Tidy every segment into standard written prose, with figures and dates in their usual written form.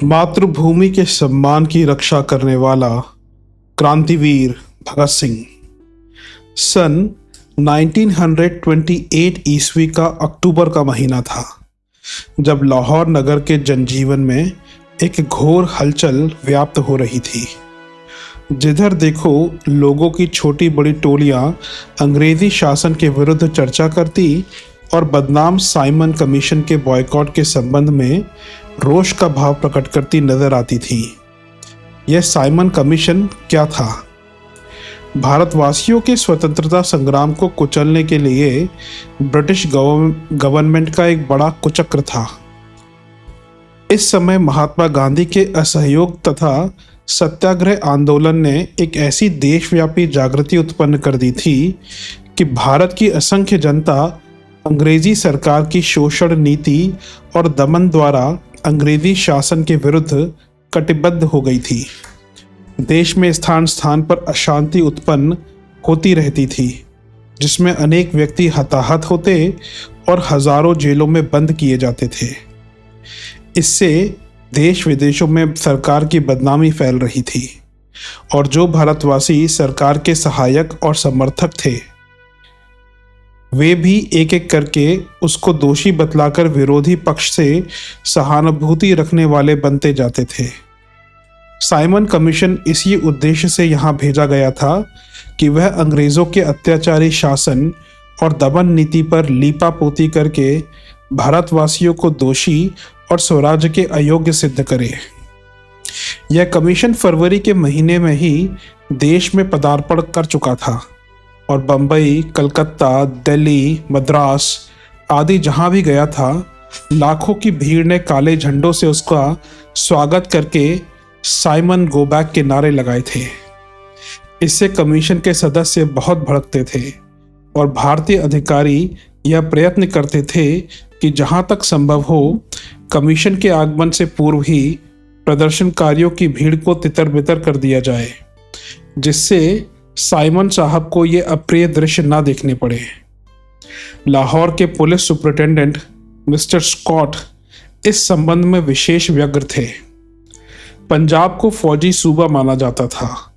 मातृभूमि के सम्मान की रक्षा करने वाला क्रांतिवीर भगत सिंह सन 1928 ईस्वी का अक्टूबर का महीना था, जब लाहौर नगर के जनजीवन में एक घोर हलचल व्याप्त हो रही थी। जिधर देखो लोगों की छोटी बड़ी टोलियां अंग्रेजी शासन के विरुद्ध चर्चा करती और बदनाम साइमन कमीशन के बॉयकॉट के संबंध में रोष का भाव प्रकट करती नजर आती थी। यह साइमन कमीशन क्या था? भारतवासियों के स्वतंत्रता संग्राम को कुचलने के लिए ब्रिटिश गवर्नमेंट का एक बड़ा कुचक्र था। इस समय महात्मा गांधी के असहयोग तथा सत्याग्रह आंदोलन ने एक ऐसी देशव्यापी जागृति उत्पन्न कर दी थी कि भारत की असंख्य जनता अंग्रेजी सरकार की शोषण नीति और दमन द्वारा अंग्रेजी शासन के विरुद्ध कटिबद्ध हो गई थी। देश में स्थान स्थान पर अशांति उत्पन्न होती रहती थी, जिसमें अनेक व्यक्ति हताहत होते और हजारों जेलों में बंद किए जाते थे। इससे देश विदेशों में सरकार की बदनामी फैल रही थी और जो भारतवासी सरकार के सहायक और समर्थक थे, वे भी एक एक करके उसको दोषी बतलाकर विरोधी पक्ष से सहानुभूति रखने वाले बनते जाते थे। साइमन कमीशन इसी उद्देश्य से यहाँ भेजा गया था कि वह अंग्रेजों के अत्याचारी शासन और दमन नीति पर लीपापोती करके भारतवासियों को दोषी और स्वराज्य के अयोग्य सिद्ध करे। यह कमीशन फरवरी के महीने में ही देश में पदार्पण कर चुका था और बंबई, कलकत्ता, दिल्ली, मद्रास आदि जहां भी गया था, लाखों की भीड़ ने काले झंडों से उसका स्वागत करके साइमन गो बैक के नारे लगाए थे। इससे कमीशन के सदस्य बहुत भड़कते थे और भारतीय अधिकारी यह प्रयत्न करते थे कि जहां तक संभव हो कमीशन के आगमन से पूर्व ही प्रदर्शनकारियों की भीड़ को तितर-बितर कर दिया जाए, जिससे साइमन साहब को ये अप्रिय दृश्य ना देखने पड़े। लाहौर के पुलिस सुपरिटेंडेंट मिस्टर स्कॉट इस संबंध में विशेष व्यग्र थे। पंजाब को फौजी सूबा माना जाता था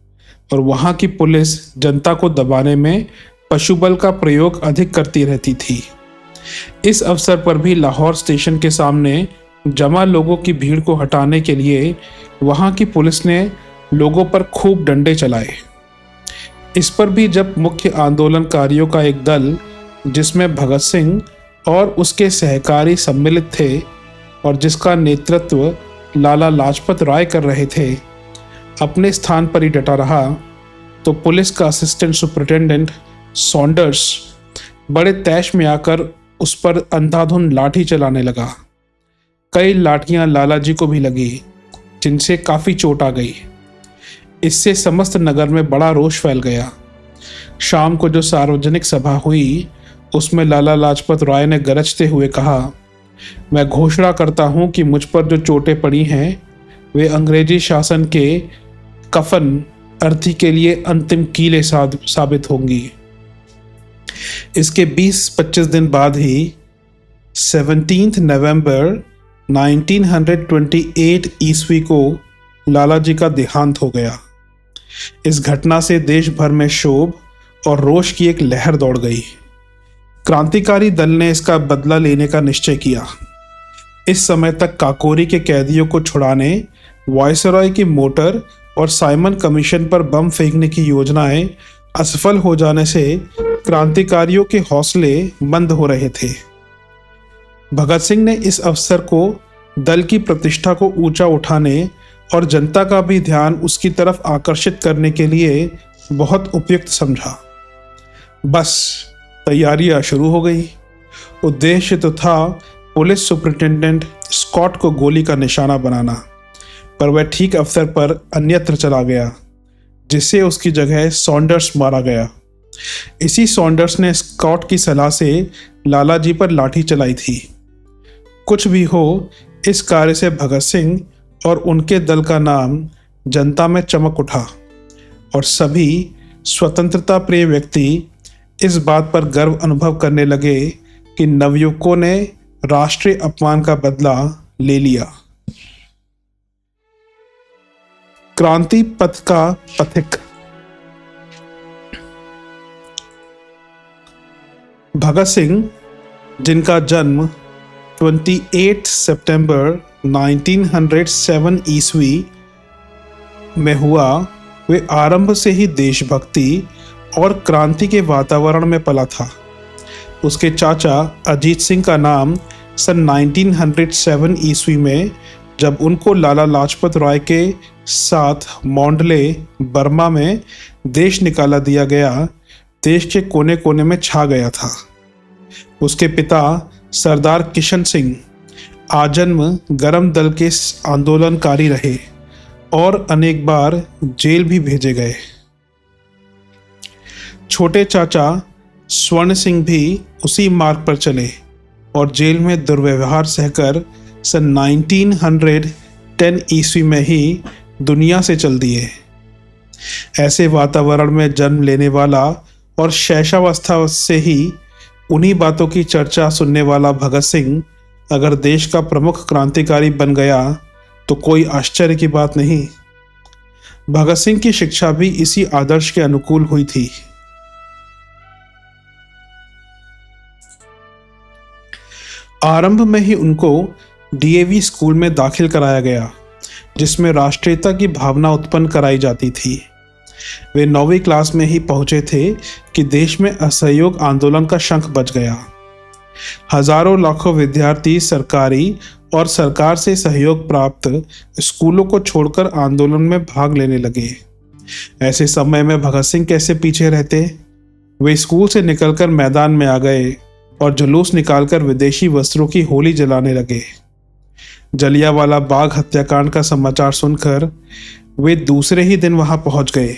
और वहां की पुलिस जनता को दबाने में पशुबल का प्रयोग अधिक करती रहती थी। इस अवसर पर भी लाहौर स्टेशन के सामने जमा लोगों की भीड़ को हटाने के लिए वहां की पुलिस ने लोगों पर खूब डंडे चलाए। इस पर भी जब मुख्य आंदोलनकारियों का एक दल, जिसमें भगत सिंह और उसके सहकारी सम्मिलित थे और जिसका नेतृत्व लाला लाजपत राय कर रहे थे, अपने स्थान पर ही डटा रहा, तो पुलिस का असिस्टेंट सुपरिटेंडेंट सॉन्डर्स बड़े तैश में आकर उस पर अंधाधुंध लाठी चलाने लगा। कई लाठियां लाला जी को भी लगी, जिनसे काफ़ी चोट आ गई। इससे समस्त नगर में बड़ा रोष फैल गया। शाम को जो सार्वजनिक सभा हुई, उसमें लाला लाजपत राय ने गरजते हुए कहा, मैं घोषणा करता हूं कि मुझ पर जो चोटें पड़ी हैं वे अंग्रेजी शासन के कफन अर्थी के लिए अंतिम कीले साबित होंगी। इसके 20-25 दिन बाद ही 17 नवंबर 1928 ईस्वी को लाला जी का देहांत हो गया। इस घटना से देश भर में क्षोभ और रोष की एक लहर दौड़ गई। क्रांतिकारी दल ने इसका बदला लेने का निश्चय किया। इस समय तक काकोरी के कैदियों को छुड़ाने वायसरॉय की मोटर और साइमन कमीशन पर बम फेंकने की योजनाएं असफल हो जाने से क्रांतिकारियों के हौसले मंद हो रहे थे। भगत सिंह ने इस अवसर को दल की प्रतिष्ठा को ऊंचा उठाने और जनता का भी ध्यान उसकी तरफ आकर्षित करने के लिए बहुत उपयुक्त समझा। बस तैयारियां शुरू हो गई। उद्देश्य तो था पुलिस सुपरिटेंडेंट स्कॉट को गोली का निशाना बनाना, पर वह ठीक अवसर पर अन्यत्र चला गया, जिससे उसकी जगह सॉन्डर्स मारा गया। इसी सॉन्डर्स ने स्कॉट की सलाह से लाला जी पर लाठी चलाई थी। कुछ भी हो, इस कार्य से भगत सिंह और उनके दल का नाम जनता में चमक उठा और सभी स्वतंत्रता प्रिय व्यक्ति इस बात पर गर्व अनुभव करने लगे कि नवयुवकों ने राष्ट्रीय अपमान का बदला ले लिया। क्रांति पथ का पथिक। भगत सिंह, जिनका जन्म 28 सितंबर 1907 ईस्वी में हुआ, वे आरंभ से ही देशभक्ति और क्रांति के वातावरण में पला था। उसके चाचा अजीत सिंह का नाम सन 1907 ईस्वी में, जब उनको लाला लाजपत राय के साथ मॉन्डले बर्मा में देश निकाला दिया गया, देश के कोने कोने में छा गया था। उसके पिता सरदार किशन सिंह आजन्म गरम दल के आंदोलनकारी रहे और अनेक बार जेल भी भेजे गए। छोटे चाचा स्वर्ण सिंह भी उसी मार्ग पर चले और जेल में दुर्व्यवहार सहकर सन 1910 ईस्वी में ही दुनिया से चल दिए। ऐसे वातावरण में जन्म लेने वाला और शैशवावस्था से ही उन्हीं बातों की चर्चा सुनने वाला भगत सिंह अगर देश का प्रमुख क्रांतिकारी बन गया तो कोई आश्चर्य की बात नहीं। भगत सिंह की शिक्षा भी इसी आदर्श के अनुकूल हुई थी। आरंभ में ही उनको डीएवी स्कूल में दाखिल कराया गया, जिसमें राष्ट्रीयता की भावना उत्पन्न कराई जाती थी। वे 9वीं क्लास में ही पहुंचे थे कि देश में असहयोग आंदोलन का शंख बज गया। हजारों लाखों विद्यार्थी सरकारी और सरकार से सहयोग प्राप्त स्कूलों को छोड़कर आंदोलन में भाग लेने लगे। ऐसे समय में भगत सिंह कैसे पीछे रहते। वे स्कूल से निकलकर मैदान में आ गए और जुलूस निकालकर विदेशी वस्त्रों की होली जलाने लगे। जलियांवाला बाग हत्याकांड का समाचार सुनकर वे दूसरे ही दिन वहां पहुंच गए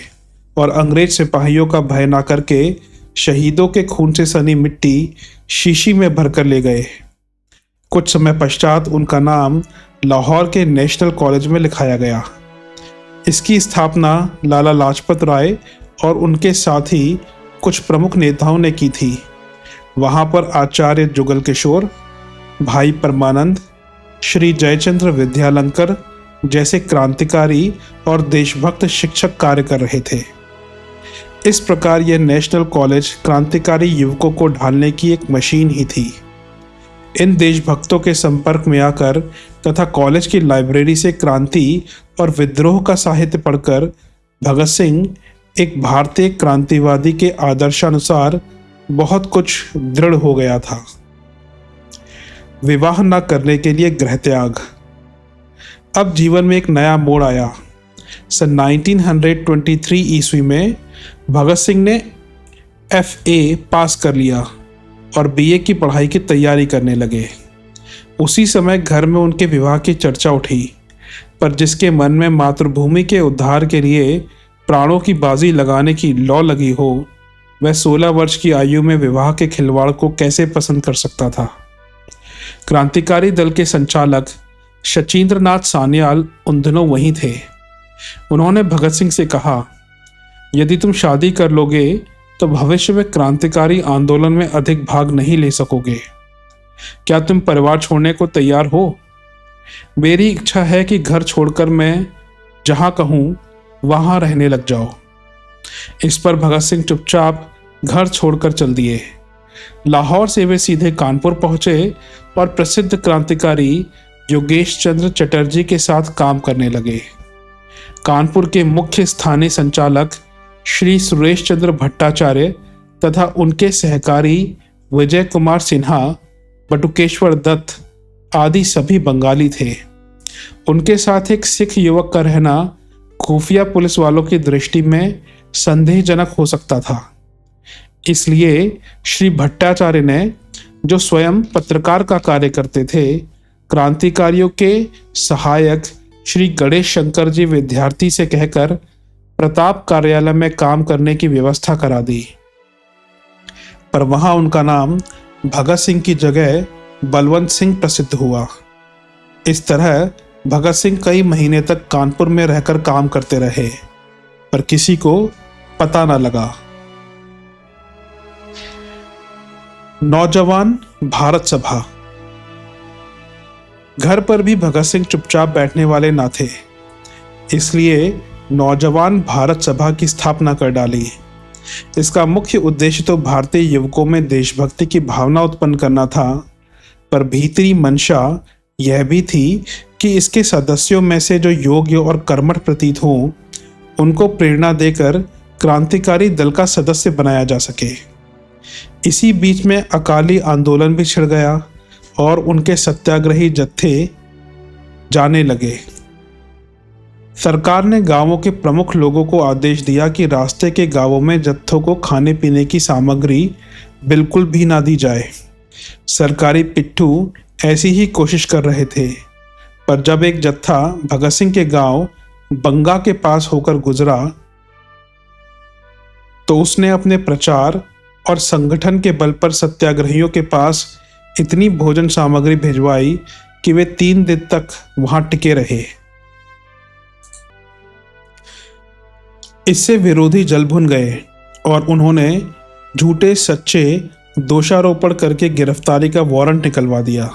और अंग्रेज सिपाहियों का भय न करके शहीदों के खून से सनी मिट्टी शीशी में भरकर ले गए। कुछ समय पश्चात उनका नाम लाहौर के नेशनल कॉलेज में लिखाया गया। इसकी स्थापना लाला लाजपत राय और उनके साथ ही कुछ प्रमुख नेताओं ने की थी। वहां पर आचार्य जुगल किशोर, भाई परमानंद, श्री जयचंद्र विद्यालंकर जैसे क्रांतिकारी और देशभक्त शिक्षक कार्य कर रहे थे। इस प्रकार यह नेशनल कॉलेज क्रांतिकारी युवकों को ढालने की एक मशीन ही थी। इन देशभक्तों के संपर्क में आकर तथा कॉलेज की लाइब्रेरी से क्रांति और विद्रोह का साहित्य पढ़कर भगत सिंह एक भारतीय क्रांतिवादी के आदर्शानुसार बहुत कुछ दृढ़ हो गया था। विवाह न करने के लिए गृह त्याग। अब जीवन में एक नया मोड़ आया। सन 1923 ईस्वी में भगत सिंह ने FA पास कर लिया और BA की पढ़ाई की तैयारी करने लगे। उसी समय घर में उनके विवाह की चर्चा उठी, पर जिसके मन में मातृभूमि के उद्धार के लिए प्राणों की बाजी लगाने की लौ लगी हो, वह 16 वर्ष की आयु में विवाह के खिलवाड़ को कैसे पसंद कर सकता था। क्रांतिकारी दल के संचालक शचीन्द्र नाथ सान्याल उन दिनों वहीं थे। उन्होंने भगत सिंह से कहा, यदि तुम शादी कर लोगे तो भविष्य में क्रांतिकारी आंदोलन में अधिक भाग नहीं ले सकोगे। क्या तुम परिवार छोड़ने को तैयार हो? मेरी इच्छा है कि घर छोड़कर मैं जहां कहूं वहां रहने लग जाओ। इस पर भगत सिंह चुपचाप घर छोड़कर चल दिए। लाहौर से वे सीधे कानपुर पहुंचे और प्रसिद्ध क्रांतिकारी योगेश चंद्र चटर्जी के साथ काम करने लगे। कानपुर के मुख्य स्थानीय संचालक श्री सुरेश चंद्र भट्टाचार्य तथा उनके सहकारी विजय कुमार सिन्हा, बटुकेश्वर दत्त आदि सभी बंगाली थे। उनके साथ एक सिख युवक का रहना खुफिया पुलिस वालों की दृष्टि में संदेहजनक हो सकता था। इसलिए श्री भट्टाचार्य ने, जो स्वयं पत्रकार का कार्य करते थे, क्रांतिकारियों के सहायक श्री गणेश शंकर जी विद्यार्थी से कहकर प्रताप कार्यालय में काम करने की व्यवस्था करा दी। पर वहां उनका नाम भगत सिंह की जगह बलवंत सिंह प्रसिद्ध हुआ। इस तरह भगत सिंह कई महीने तक कानपुर में रहकर काम करते रहे, पर किसी को पता न लगा। नौजवान भारत सभा। घर पर भी भगत सिंह चुपचाप बैठने वाले ना थे, इसलिए नौजवान भारत सभा की स्थापना कर डाली। इसका मुख्य उद्देश्य तो भारतीय युवकों में देशभक्ति की भावना उत्पन्न करना था, पर भीतरी मंशा यह भी थी कि इसके सदस्यों में से जो योग्य और कर्मठ प्रतीत हों, उनको प्रेरणा देकर क्रांतिकारी दल का सदस्य बनाया जा सके। इसी बीच में अकाली आंदोलन भी छिड़ गया और उनके सत्याग्रही जत्थे जाने लगे। सरकार ने गांवों के प्रमुख लोगों को आदेश दिया कि रास्ते के गांवों में जत्थों को खाने पीने की सामग्री बिल्कुल भी ना दी जाए। सरकारी पिट्ठू ऐसी ही कोशिश कर रहे थे, पर जब एक जत्था भगत सिंह के गांव बंगा के पास होकर गुजरा तो उसने अपने प्रचार और संगठन के बल पर सत्याग्रहियों के पास इतनी भोजन सामग्री भिजवाई कि वे 3 दिन तक वहां टिके रहे। इससे विरोधी जल भुन गए और उन्होंने झूठे सच्चे दोषारोपण करके गिरफ्तारी का वारंट निकलवा दिया।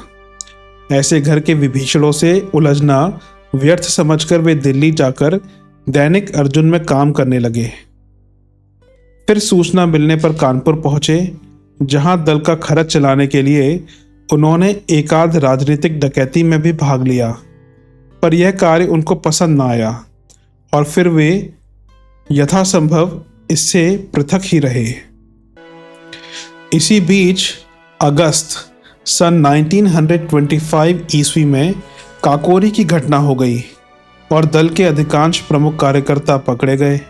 ऐसे घर के विभीषणों से उलझना व्यर्थ समझकर वे दिल्ली जाकर दैनिक अर्जुन में काम करने लगे। फिर सूचना मिलने पर कानपुर पहुंचे, जहां दल का खर्च चलाने के लिए उन्होंने एकाध राजनीतिक डकैती में भी भाग लिया, पर यह कार्य उनको पसंद न आया और फिर वे यथासंभव इससे पृथक ही रहे। इसी बीच अगस्त सन 1925 ईस्वी में काकोरी की घटना हो गई और दल के अधिकांश प्रमुख कार्यकर्ता पकड़े गए,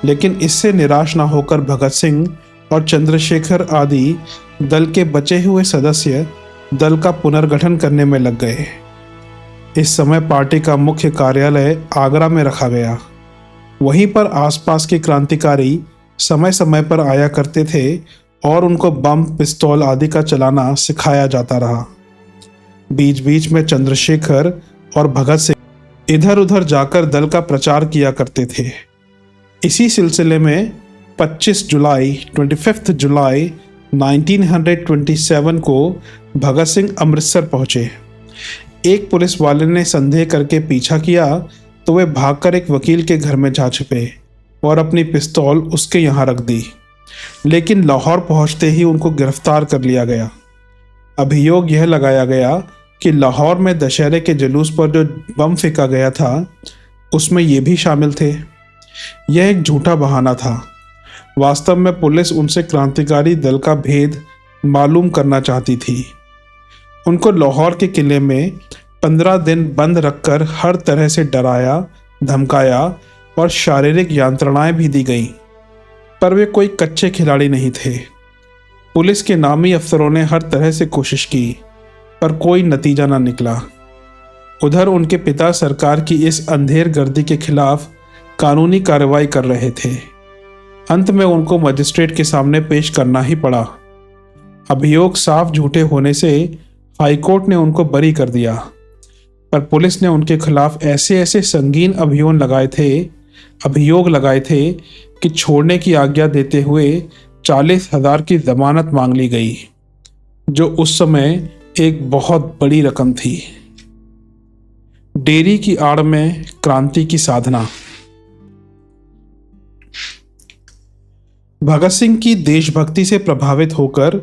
लेकिन इससे निराश न होकर भगत सिंह और चंद्रशेखर आदि दल के बचे हुए सदस्य दल का पुनर्गठन करने में लग गए। इस समय पार्टी का मुख्य कार्यालय आगरा में रखा गया। वहीं पर आसपास के क्रांतिकारी समय समय पर आया करते थे और उनको बम, पिस्तौल आदि का चलाना सिखाया जाता रहा। बीच बीच में चंद्रशेखर और भगत सिंह इधर उधर जाकर दल का प्रचार किया करते थे। इसी सिलसिले में 25 जुलाई 1927 को भगत सिंह अमृतसर पहुंचे। एक पुलिस वाले ने संदेह करके पीछा किया तो वे भागकर एक वकील के घर में जा छिपे और अपनी पिस्तौल उसके यहाँ रख दी, लेकिन लाहौर पहुंचते ही उनको गिरफ्तार कर लिया गया। अभियोग यह लगाया गया कि लाहौर में दशहरे के जुलूस पर जो बम फेंका गया था उसमें ये भी शामिल थे। यह एक झूठा बहाना था। वास्तव में पुलिस उनसे क्रांतिकारी दल का भेद मालूम करना चाहती थी। उनको लाहौर के किले में 15 दिन बंद रखकर हर तरह से डराया, धमकाया और शारीरिक यंत्रणाएं भी दी गईं, पर वे कोई कच्चे खिलाड़ी नहीं थे। पुलिस के नामी अफसरों ने हर तरह से कोशिश की, पर कोई नतीजा न निकला। उधर उनके पिता सरकार की इस अंधेर गर्दी के खिलाफ कानूनी कार्रवाई कर रहे थे। अंत में उनको मजिस्ट्रेट के सामने पेश करना ही पड़ा। अभियोग साफ झूठे होने से हाईकोर्ट ने उनको बरी कर दिया, पर पुलिस ने उनके खिलाफ ऐसे ऐसे संगीन अभियोग लगाए थे कि छोड़ने की आज्ञा देते हुए 40,000 की जमानत मांग ली गई, जो उस समय एक बहुत बड़ी रकम थी। डेरी की आड़ में क्रांति की साधना। भगत सिंह की देशभक्ति से प्रभावित होकर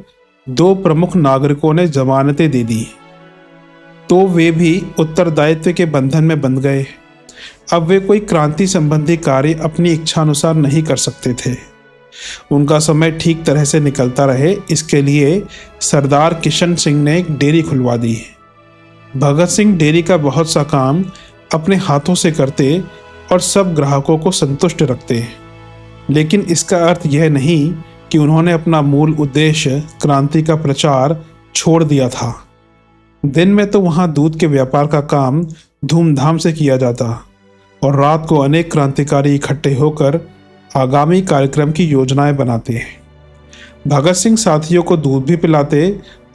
2 प्रमुख नागरिकों ने जमानतें दे दी, तो वे भी उत्तरदायित्व के बंधन में बंध गए। अब वे कोई क्रांति संबंधी कार्य अपनी इच्छानुसार नहीं कर सकते थे। उनका समय ठीक तरह से निकलता रहे, इसके लिए सरदार किशन सिंह ने एक डेयरी खुलवा दी। भगत सिंह डेयरी का बहुत सा काम अपने हाथों से करते और सब ग्राहकों को संतुष्ट रखते, लेकिन इसका अर्थ यह नहीं कि उन्होंने अपना मूल उद्देश्य क्रांति का प्रचार छोड़ दिया था। दिन में तो वहाँ दूध के व्यापार का काम धूमधाम से किया जाता और रात को अनेक क्रांतिकारी इकट्ठे होकर आगामी कार्यक्रम की योजनाएं बनाते। भगत सिंह साथियों को दूध भी पिलाते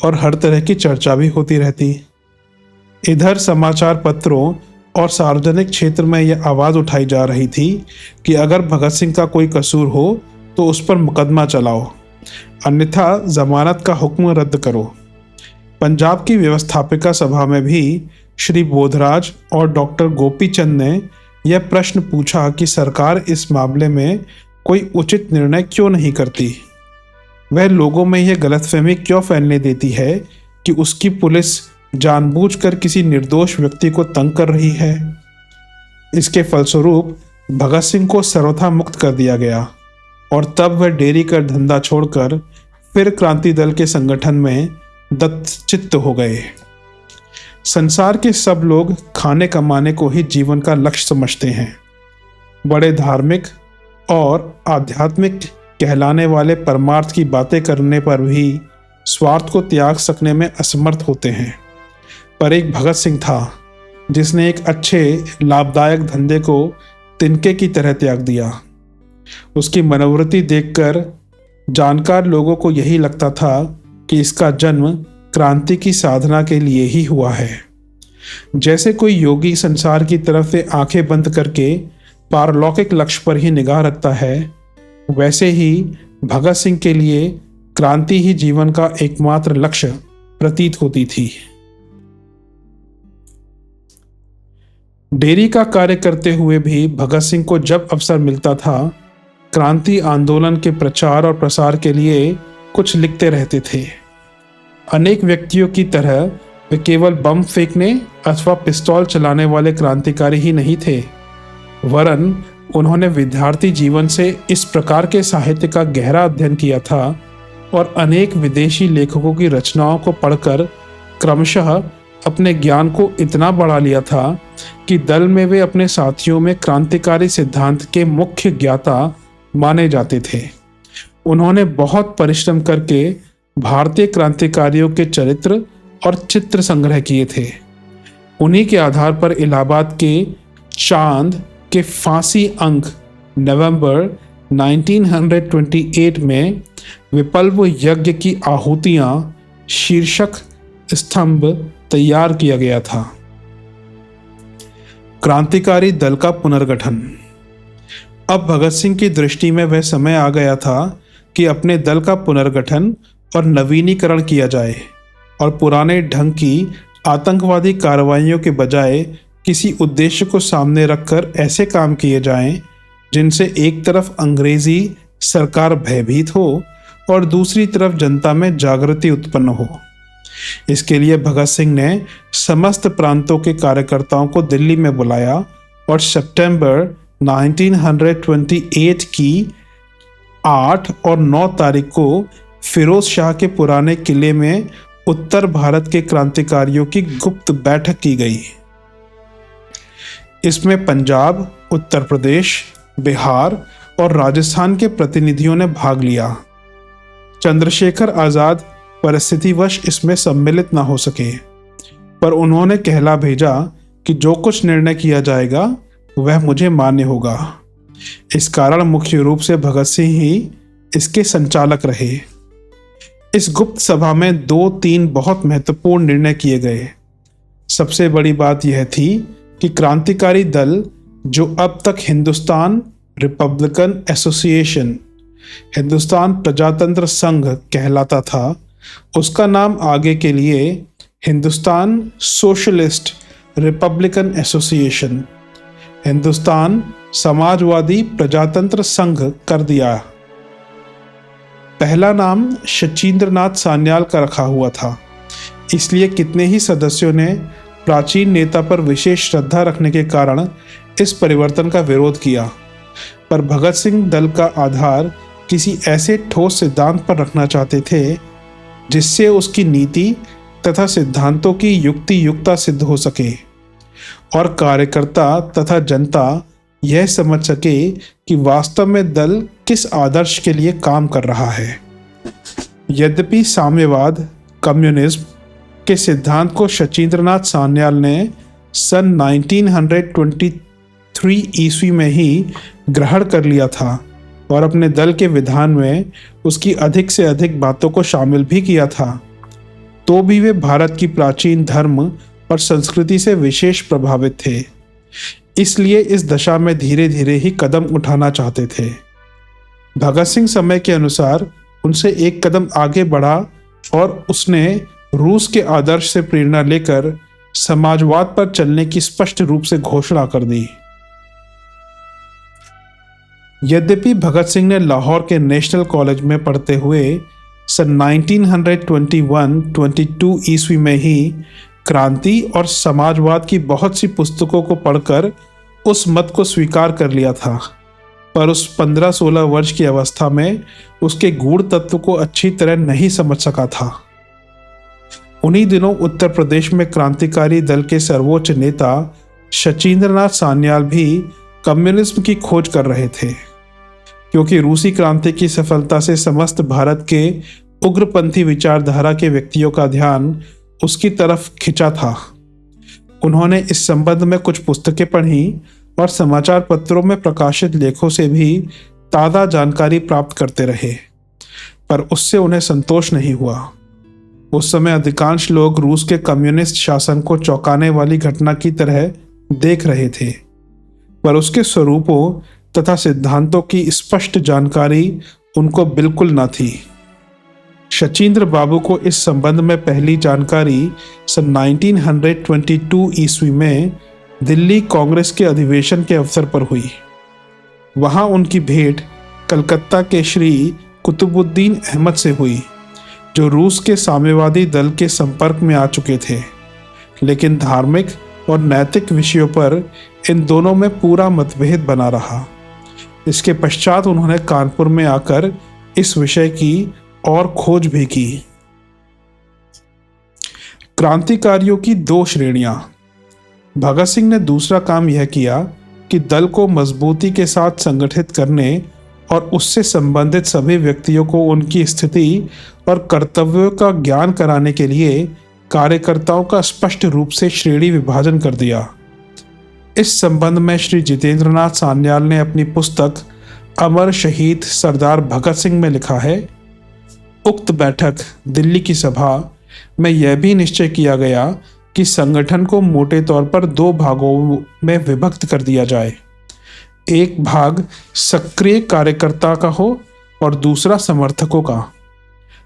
और हर तरह की चर्चा भी होती रहती। इधर समाचार पत्रों और सार्वजनिक क्षेत्र में यह आवाज़ उठाई जा रही थी कि अगर भगत सिंह का कोई कसूर हो तो उस पर मुकदमा चलाओ, अन्यथा जमानत का हुक्म रद्द करो। पंजाब की व्यवस्थापिका सभा में भी श्री बोधराज और डॉक्टर गोपी चंद ने यह प्रश्न पूछा कि सरकार इस मामले में कोई उचित निर्णय क्यों नहीं करती। वह लोगों में यह गलतफहमी क्यों फैलने देती है कि उसकी पुलिस जानबूझकर किसी निर्दोष व्यक्ति को तंग कर रही है। इसके फलस्वरूप भगत सिंह को सर्वथा मुक्त कर दिया गया और तब वह डेयरी का धंधा छोड़कर फिर क्रांति दल के संगठन में दत्तचित्त हो गए। संसार के सब लोग खाने कमाने को ही जीवन का लक्ष्य समझते हैं। बड़े धार्मिक और आध्यात्मिक कहलाने वाले परमार्थ की बातें करने पर भी स्वार्थ को त्याग सकने में असमर्थ होते हैं। पर एक भगत सिंह था जिसने एक अच्छे लाभदायक धंधे को तिनके की तरह त्याग दिया। उसकी मनोवृत्ति देखकर जानकार लोगों को यही लगता था कि इसका जन्म क्रांति की साधना के लिए ही हुआ है। जैसे कोई योगी संसार की तरफ से आंखें बंद करके पारलौकिक लक्ष्य पर ही निगाह रखता है, वैसे ही भगत सिंह के लिए क्रांति ही जीवन का एकमात्र लक्ष्य प्रतीत होती थी। डेयरी का कार्य करते हुए भी भगत सिंह को जब अवसर मिलता था, क्रांति आंदोलन के प्रचार और प्रसार के लिए कुछ लिखते रहते थे। अनेक व्यक्तियों की तरह वे केवल बम फेंकने अथवा पिस्तौल चलाने वाले क्रांतिकारी ही नहीं थे, वरन उन्होंने विद्यार्थी जीवन से इस प्रकार के साहित्य का गहरा अध्ययन किया था और अनेक विदेशी लेखकों की रचनाओं को पढ़कर क्रमशः अपने ज्ञान को इतना बढ़ा लिया था कि दल में वे अपने साथियों में क्रांतिकारी सिद्धांत के मुख्य ज्ञाता माने जाते थे। उन्होंने बहुत परिश्रम करके भारतीय क्रांतिकारियों के चरित्र और चित्र संग्रह किए थे। उन्हीं के आधार पर इलाहाबाद के चांद के फांसी अंक नवंबर 1928 में विप्लव यज्ञ की आहुतियां शीर्षक स्तंभ तैयार किया गया था। क्रांतिकारी दल का पुनर्गठन। अब भगत सिंह की दृष्टि में वह समय आ गया था कि अपने दल का पुनर्गठन और नवीनीकरण किया जाए और पुराने ढंग की आतंकवादी कार्रवाइयों के बजाय किसी उद्देश्य को सामने रखकर ऐसे काम किए जाएं जिनसे एक तरफ अंग्रेजी सरकार भयभीत हो और दूसरी तरफ जनता में जागृति उत्पन्न हो। इसके लिए भगत सिंह ने समस्त प्रांतों के कार्यकर्ताओं को दिल्ली में बुलाया और सितंबर 1928 की 8 और 9 तारीख को फिरोज शाह के पुराने किले में उत्तर भारत के क्रांतिकारियों की गुप्त बैठक की गई। इसमें पंजाब, उत्तर प्रदेश, बिहार और राजस्थान के प्रतिनिधियों ने भाग लिया। चंद्रशेखर आजाद परिस्थितिवश इसमें सम्मिलित न हो सके, पर उन्होंने कहला भेजा कि जो कुछ निर्णय किया जाएगा वह मुझे मान्य होगा। इस कारण मुख्य रूप से भगत सिंह ही इसके संचालक रहे। इस गुप्त सभा में 2-3 बहुत महत्वपूर्ण निर्णय किए गए। सबसे बड़ी बात यह थी कि क्रांतिकारी दल, जो अब तक हिंदुस्तान रिपब्लिकन एसोसिएशन, हिंदुस्तान प्रजातंत्र संघ कहलाता था, उसका नाम आगे के लिए Hindustan socialist Republican association, Hindustan Samajwadi प्रजातंत्र संघ कर दिया। पहला नाम शचींद्रनाथ सान्याल का रखा हुआ था, इसलिए कितने ही सदस्यों ने प्राचीन नेता पर विशेष श्रद्धा रखने के कारण इस परिवर्तन का विरोध किया। पर भगत सिंह दल का आधार किसी ऐसे ठोस सिद्धांत पर रखना चाहते थे जिससे उसकी नीति तथा सिद्धांतों की युक्तियुक्ता सिद्ध हो सके और कार्यकर्ता तथा जनता यह समझ सके कि वास्तव में दल किस आदर्श के लिए काम कर रहा है। यद्यपि साम्यवाद, कम्युनिज्म के सिद्धांत को शचींद्रनाथ सान्याल ने सन 1923 ईस्वी में ही ग्रहण कर लिया था और अपने दल के विधान में उसकी अधिक से अधिक बातों को शामिल भी किया था, तो भी वे भारत की प्राचीन धर्म और संस्कृति से विशेष प्रभावित थे। इसलिए इस दशा में धीरे धीरे ही कदम उठाना चाहते थे। भगत सिंह समय के अनुसार उनसे एक कदम आगे बढ़ा और उसने रूस के आदर्श से प्रेरणा लेकर समाजवाद पर चलने की स्पष्ट रूप से घोषणा कर दी। यद्यपि भगत सिंह ने लाहौर के नेशनल कॉलेज में पढ़ते हुए सन 1921-22 ईस्वी में ही क्रांति और समाजवाद की बहुत सी पुस्तकों को पढ़कर उस मत को स्वीकार कर लिया था, पर उस 15-16 वर्ष की अवस्था में उसके गूढ़ तत्व को अच्छी तरह नहीं समझ सका था। उन्हीं दिनों उत्तर प्रदेश में क्रांतिकारी दल के सर्वोच्च नेता शचीन्द्रनाथ सान्याल भी कम्युनिज्म की खोज कर रहे थे, क्योंकि रूसी क्रांति की सफलता से समस्त भारत के उग्रपंथी विचारधारा के व्यक्तियों का ध्यान उसकी तरफ खिंचा था। उन्होंने इस संबंध में कुछ पुस्तकें पढ़ी और समाचार पत्रों में प्रकाशित लेखों से भी ताज़ा जानकारी प्राप्त करते रहे, पर उससे उन्हें संतोष नहीं हुआ। उस समय अधिकांश लोग रूस के कम्युनिस्ट शासन को चौंकाने वाली घटना की तरह देख रहे थे, पर उसके स्वरूपों तथा सिद्धांतों की स्पष्ट जानकारी उनको बिल्कुल न थी। शचीन्द्र बाबू को इस संबंध में पहली जानकारी सन 1922 ईस्वी में दिल्ली कांग्रेस के अधिवेशन के अवसर पर हुई। वहां उनकी भेंट कलकत्ता के श्री कुतुबुद्दीन अहमद से हुई, जो रूस के साम्यवादी दल के संपर्क में आ चुके थे, लेकिन धार्मिक और नैतिक विषयों पर इन दोनों में पूरा मतभेद बना रहा। इसके पश्चात उन्होंने कानपुर में आकर इस विषय की और खोज भी की। क्रांतिकारियों की दो श्रेणियां। भगत सिंह ने दूसरा काम यह किया कि दल को मजबूती के साथ संगठित करने और उससे संबंधित सभी व्यक्तियों को उनकी स्थिति और कर्तव्यों का ज्ञान कराने के लिए कार्यकर्ताओं का स्पष्ट रूप से श्रेणी विभाजन कर दिया। इस संबंध में श्री जितेंद्रनाथ सान्याल ने अपनी पुस्तक अमर शहीद सरदार भगत सिंह में लिखा है, उक्त बैठक दिल्ली की सभा में यह भी निश्चय किया गया कि संगठन को मोटे तौर पर दो भागों में विभक्त कर दिया जाए। एक भाग सक्रिय कार्यकर्ता का हो और दूसरा समर्थकों का।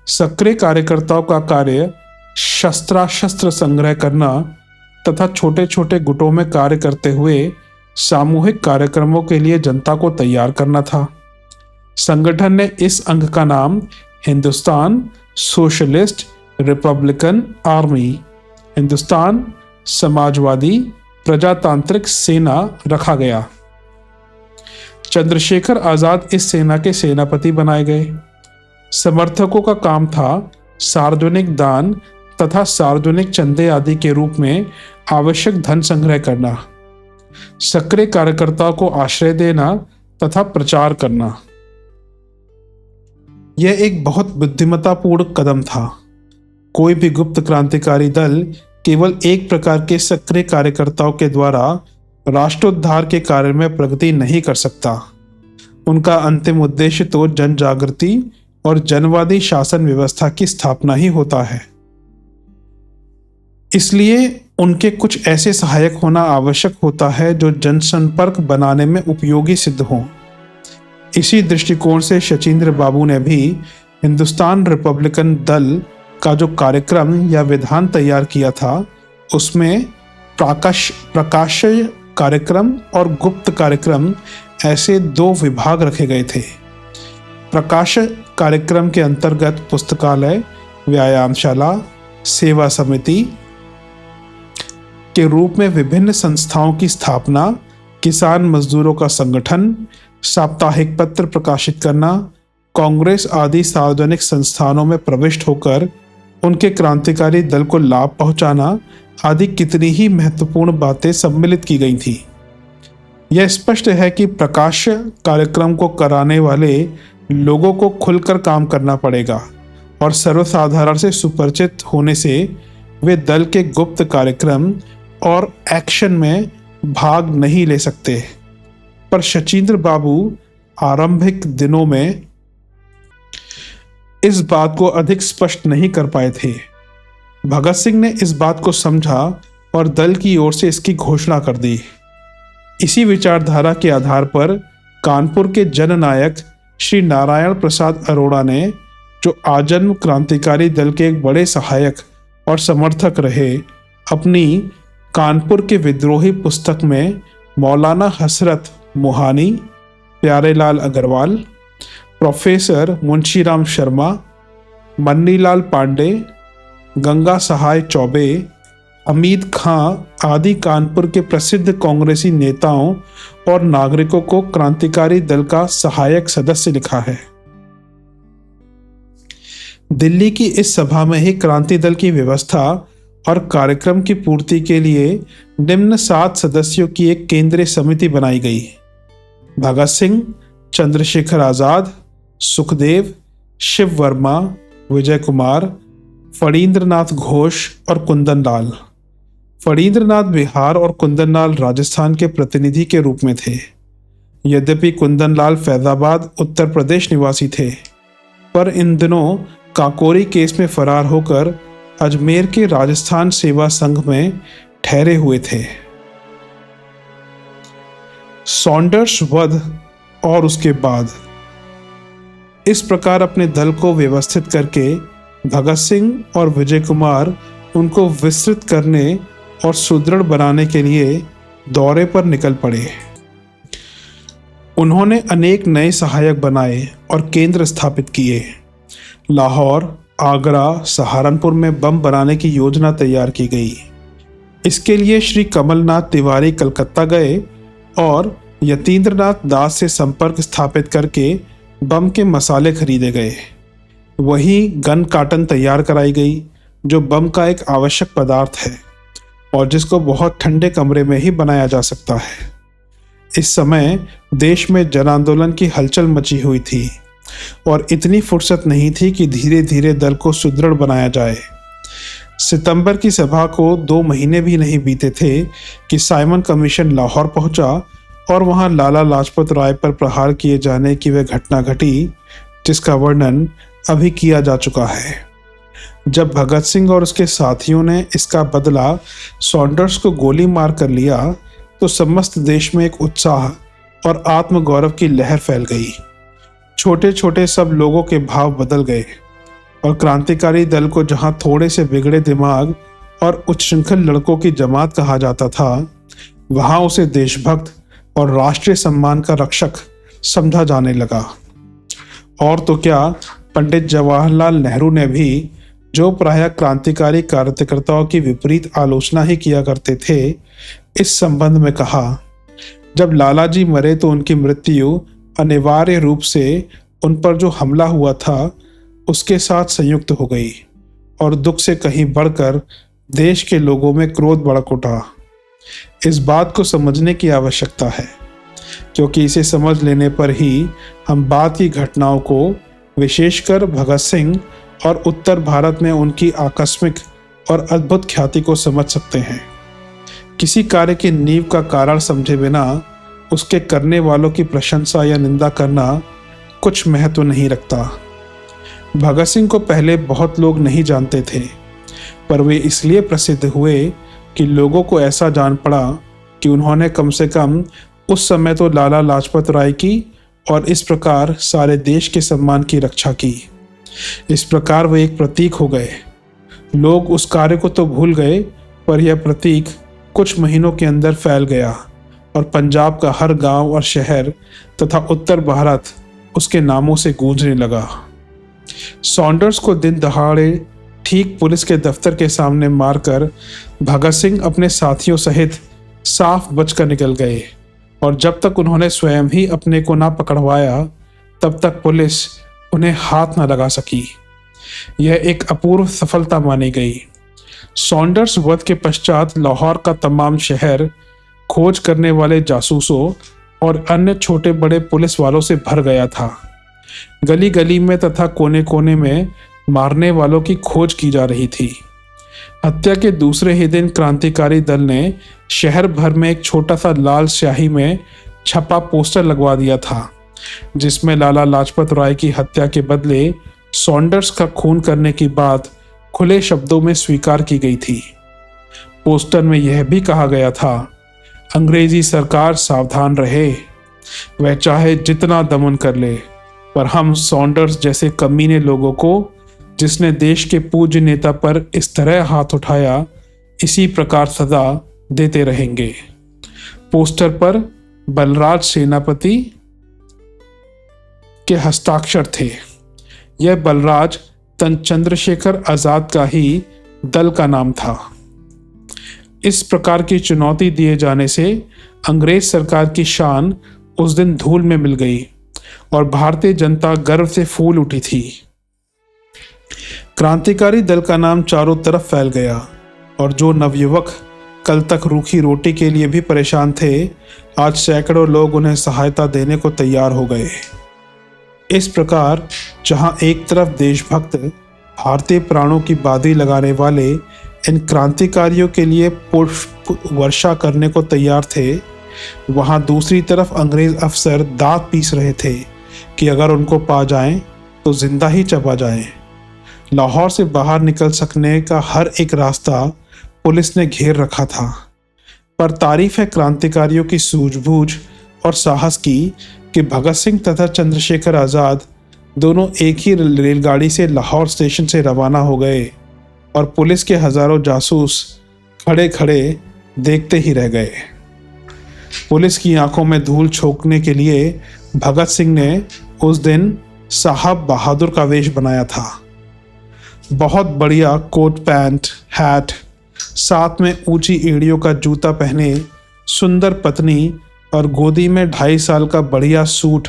सक्रिय कार्यकर्ताओं का कार्य शस्त्र संग्रह करना तथा छोटे छोटे गुटों में कार्य करते हुए सामूहिक कार्यक्रमों के लिए जनता को तैयार करना था। संगठन ने इस अंग का नाम Hindustan socialist Republican army, Hindustan Samajwadi प्रजातांत्रिक सेना रखा गया। चंद्रशेखर आजाद इस सेना के सेनापति बनाए गए। समर्थकों का काम था सार्वजनिक दान तथा सार्वजनिक चंदे आदि के रूप में आवश्यक धन संग्रह करना, सक्रिय कार्यकर्ताओं को आश्रय देना तथा प्रचार करना। यह एक बहुत बुद्धिमत्तापूर्ण कदम था। कोई भी गुप्त क्रांतिकारी दल केवल एक प्रकार के सक्रिय कार्यकर्ताओं के द्वारा राष्ट्रोद्धार के कार्य में प्रगति नहीं कर सकता। उनका अंतिम उद्देश्य तो जन जागृति और जनवादी शासन व्यवस्था की स्थापना ही होता है। इसलिए उनके कुछ ऐसे सहायक होना आवश्यक होता है जो जनसंपर्क बनाने में उपयोगी सिद्ध हों। इसी दृष्टिकोण से शचीन्द्र बाबू ने भी हिंदुस्तान रिपब्लिकन दल का जो कार्यक्रम या विधान तैयार किया था, उसमें प्रकाश्य कार्यक्रम और गुप्त कार्यक्रम ऐसे दो विभाग रखे गए थे। प्रकाश कार्यक्रम के अंतर्गत पुस्तकालय, व्यायामशाला, सेवा समिति के रूप में विभिन्न संस्थाओं की स्थापना, किसान मजदूरों का संगठन, साप्ताहिक पत्र प्रकाशित करना, कांग्रेस आदि सार्वजनिक संस्थानों में प्रविष्ट होकर उनके क्रांतिकारी दल को लाभ पहुंचाना आदि कितनी ही महत्वपूर्ण बातें सम्मिलित की गई थी। यह स्पष्ट है कि प्रकाश कार्यक्रम को कराने वाले लोगों को खुलकर काम करना पड़ेगा और सर्वसाधारण से सुपरिचित होने से वे दल के गुप्त कार्यक्रम और एक्शन में भाग नहीं ले सकते। पर शचीन्द्र बाबू आरंभिक दिनों में इस बात को अधिक स्पष्ट नहीं कर पाए थे। भगत सिंह ने इस बात को समझा और दल की ओर से इसकी घोषणा कर दी। इसी विचारधारा के आधार पर कानपुर के जननायक श्री नारायण प्रसाद अरोड़ा ने, जो आजन्म क्रांतिकारी दल के एक बड़े सहायक और समर्थक रहे, अपनी कानपुर के विद्रोही पुस्तक में मौलाना हसरत मोहानी, प्यारेलाल अग्रवाल, प्रोफेसर मुंशीराम शर्मा, मन्नीलाल पांडे, गंगा सहाय चौबे, हमीद खां आदि कानपुर के प्रसिद्ध कांग्रेसी नेताओं और नागरिकों को क्रांतिकारी दल का सहायक सदस्य लिखा है। दिल्ली की इस सभा में ही क्रांति दल की व्यवस्था और कार्यक्रम की पूर्ति के लिए निम्न 7 सदस्यों की एक केंद्रीय समिति बनाई गई। भगत सिंह, चंद्रशेखर आजाद, सुखदेव, शिव वर्मा, विजय कुमार, फणींद्रनाथ घोष और कुंदन लाल। फणींद्रनाथ बिहार और कुंदन लाल राजस्थान के प्रतिनिधि के रूप में थे। यद्यपि कुंदन लाल फैजाबाद उत्तर प्रदेश निवासी थे, पर इन दिनों काकोरी केस में फरार होकर अजमेर के राजस्थान सेवा संघ में ठहरे हुए थे। सॉन्डर्स वध और उसके बाद इस प्रकार अपने दल को व्यवस्थित करके भगत सिंह और विजय कुमार उनको विस्तृत करने और सुदृढ़ बनाने के लिए दौरे पर निकल पड़े। उन्होंने अनेक नए सहायक बनाए और केंद्र स्थापित किए। लाहौर, आगरा, सहारनपुर में बम बनाने की योजना तैयार की गई। इसके लिए श्री कमलनाथ तिवारी कलकत्ता गए और यतीन्द्रनाथ दास से संपर्क स्थापित करके बम के मसाले खरीदे गए। वहीं गन कार्टन तैयार कराई गई, जो बम का एक आवश्यक पदार्थ है और जिसको बहुत ठंडे कमरे में ही बनाया जा सकता है। इस समय देश में जन आंदोलन की हलचल मची हुई थी और इतनी फुर्सत नहीं थी कि धीरे धीरे दल को सुदृढ़ बनाया जाए। सितंबर की सभा को 2 महीने भी नहीं बीते थे कि साइमन कमीशन लाहौर पहुंचा और वहां लाला लाजपत राय पर प्रहार किए जाने की वह घटना घटी जिसका वर्णन अभी किया जा चुका है। जब भगत सिंह और उसके साथियों ने इसका बदला सॉन्डर्स को गोली मार कर लिया तो समस्त देश में एक उत्साह और आत्मगौरव की लहर फैल गई। छोटे छोटे सब लोगों के भाव बदल गए और क्रांतिकारी दल को जहां थोड़े से बिगड़े दिमाग और उच्छृंखल लड़कों की जमात कहा जाता था, वहां उसे देशभक्त और राष्ट्रीय सम्मान का रक्षक समझा जाने लगा। और तो क्या, पंडित जवाहरलाल नेहरू ने भी, जो प्रायः क्रांतिकारी कार्यकर्ताओं की विपरीत आलोचना ही किया करते थे, इस संबंध में कहा, जब लाला जी मरे तो उनकी मृत्यु अनिवार्य रूप से उन पर जो हमला हुआ था उसके साथ संयुक्त हो गई और दुख से कहीं बढ़कर देश के लोगों में क्रोध भड़क उठा। इस बात को समझने की आवश्यकता है, क्योंकि इसे समझ लेने पर ही हम बाद की घटनाओं को, विशेषकर भगत सिंह और उत्तर भारत में उनकी आकस्मिक और अद्भुत ख्याति को समझ सकते हैं। किसी कार्य की नींव का कारण समझे बिना उसके करने वालों की प्रशंसा या निंदा करना कुछ महत्व नहीं रखता। भगत सिंह को पहले बहुत लोग नहीं जानते थे, पर वे इसलिए प्रसिद्ध हुए कि लोगों को ऐसा जान पड़ा कि उन्होंने कम से कम उस समय तो लाला लाजपत राय की और इस प्रकार सारे देश के सम्मान की रक्षा की। इस प्रकार वे एक प्रतीक हो गए। लोग उस कार्य को तो भूल गए, पर यह प्रतीक कुछ महीनों के अंदर फैल गया और पंजाब का हर गांव और शहर तथा उत्तर भारत उसके नामों से गूंजने लगा। सॉन्डर्स को दिन दहाड़े ठीक पुलिस के दफ्तर के सामने मारकर भगत सिंह अपने साथियों सहित साफ बचकर निकल गए और जब तक उन्होंने स्वयं ही अपने को ना पकड़वाया तब तक पुलिस उन्हें हाथ न लगा सकी। यह एक अपूर्व सफलता मानी गई। सॉन्डर्स वध के पश्चात लाहौर का तमाम शहर खोज करने वाले जासूसों और अन्य छोटे बड़े पुलिस वालों से भर गया था। गली गली में तथा कोने कोने में मारने वालों की खोज की जा रही थी। हत्या के दूसरे ही दिन क्रांतिकारी दल ने शहर भर में एक छोटा सा लाल स्याही में छपा पोस्टर लगवा दिया था, जिसमें लाला लाजपत राय की हत्या के बदले सॉन्डर्स का खून करने की बात खुले शब्दों में स्वीकार की गई थी। पोस्टर में यह भी कहा गया था, अंग्रेजी सरकार सावधान रहे, वह चाहे जितना दमन कर ले, पर हम सॉन्डर्स जैसे कमीने लोगों को, जिसने देश के पूज्य नेता पर इस तरह हाथ उठाया, इसी प्रकार सजा देते रहेंगे। पोस्टर पर बलराज सेनापति, के हस्ताक्षर थे। यह बलराज चंद्रशेखर आजाद का ही दल का नाम था। इस प्रकार की चुनौती दिए जाने से अंग्रेज सरकार की शान उस दिन धूल में मिल गई और भारतीय जनता गर्व से फूल उठी थी। क्रांतिकारी दल का नाम चारों तरफ फैल गया और जो नवयुवक कल तक रूखी रोटी के लिए भी परेशान थे, आज सैकड़ों लोग उन्हें सहायता देने को तैयार हो गए। इस प्रकार जहां एक तरफ देशभक्त भारतीय प्राणों की बाजी लगाने वाले इन क्रांतिकारियों के लिए पुष्प वर्षा करने को तैयार थे, वहां दूसरी तरफ अंग्रेज अफसर दांत पीस रहे थे कि अगर उनको पा जाएं तो जिंदा ही चबा जाएं। लाहौर से बाहर निकल सकने का हर एक रास्ता पुलिस ने घेर रखा था। पर तारीफ है क्रांतिकारियों की सूझबूझ और साहस की कि भगत सिंह तथा चंद्रशेखर आज़ाद दोनों एक ही रेलगाड़ी से लाहौर स्टेशन से रवाना हो गए और पुलिस के हजारों जासूस खड़े खड़े देखते ही रह गए। पुलिस की आंखों में धूल झोंकने के लिए भगत सिंह ने उस दिन साहब बहादुर का वेश बनाया था। बहुत बढ़िया कोट पैंट, हैट, साथ में ऊंची एड़ियों का जूता पहने, सुंदर पत्नी और गोदी में 2.5 साल का बढ़िया सूट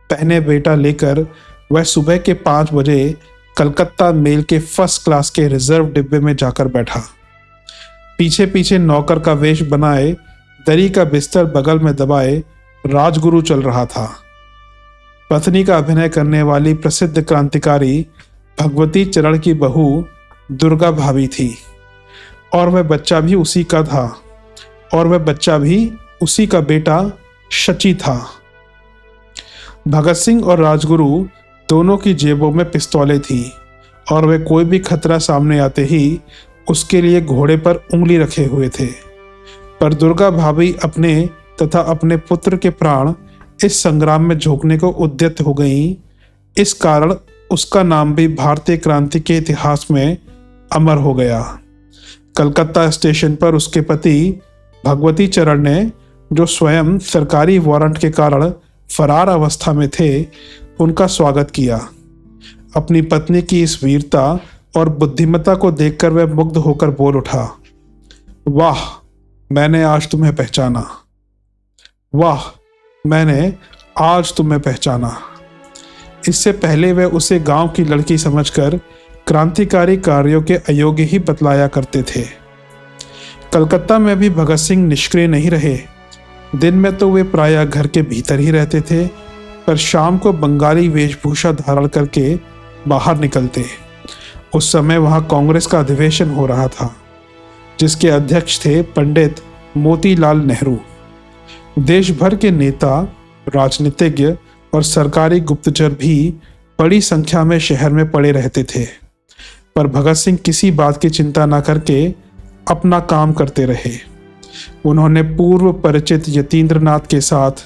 पहने बेटा लेकर वह सुबह के 5 बजे कलकत्ता मेल के फर्स्ट क्लास के रिजर्व डिब्बे में जाकर बैठा। पीछे पीछे नौकर का वेश बनाए, दरी का बिस्तर बगल में दबाए राजगुरु चल रहा था। पत्नी का अभिनय करने वाली प्रसिद्ध क्रांतिकारी भगवती चरण की बहू दुर्गा भाभी थी और वह बच्चा भी उसी का बेटा शची था। भगत सिंह और राजगुरु दोनों की जेबों में पिस्तौलें थी और वे कोई भी खतरा सामने आते ही उसके लिए घोड़े पर उंगली रखे हुए थे। पर दुर्गा भाभी अपने तथा अपने पुत्र के प्राण इस संग्राम में झोंकने को उद्यत हो गईं। इस कारण उसका नाम भी भारतीय क्रांति के इतिहास में अमर हो गया। कलकत्ता स्टेशन पर उसके पति भगवती चरण ने, जो स्वयं सरकारी वारंट के कारण फरार अवस्था में थे, उनका स्वागत किया। अपनी पत्नी की इस वीरता और बुद्धिमत्ता को देखकर वह मुग्ध होकर बोल उठा, वाह, मैंने आज तुम्हें पहचाना। वाह, मैंने आज तुम्हें पहचाना। इससे पहले वह उसे गांव की लड़की समझकर क्रांतिकारी कार्यों के अयोग्य ही बतलाया करते थे। कलकत्ता में भी भगत सिंह निष्क्रिय नहीं रहे। दिन में तो वे प्रायः घर के भीतर ही रहते थे, पर शाम को बंगाली वेशभूषा धारण करके बाहर निकलते। उस समय वहां कांग्रेस का अधिवेशन हो रहा था, जिसके अध्यक्ष थे पंडित मोतीलाल नेहरू। देश भर के नेता, राजनीतिज्ञ और सरकारी गुप्तचर भी बड़ी संख्या में शहर में पड़े रहते थे, पर भगत सिंह किसी बात की चिंता न करके अपना काम करते रहे। उन्होंने पूर्व परिचित यतीन्द्रनाथ के साथ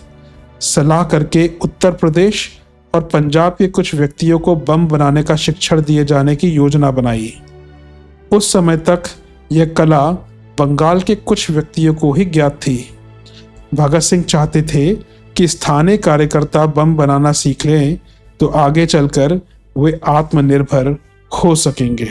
सलाह करके उत्तर प्रदेश और पंजाब के कुछ व्यक्तियों को बम बनाने का शिक्षण दिए जाने की योजना बनाई। उस समय तक यह कला बंगाल के कुछ व्यक्तियों को ही ज्ञात थी। भगत सिंह चाहते थे कि स्थानीय कार्यकर्ता बम बनाना सीख लें तो आगे चलकर वे आत्मनिर्भर हो सकेंगे।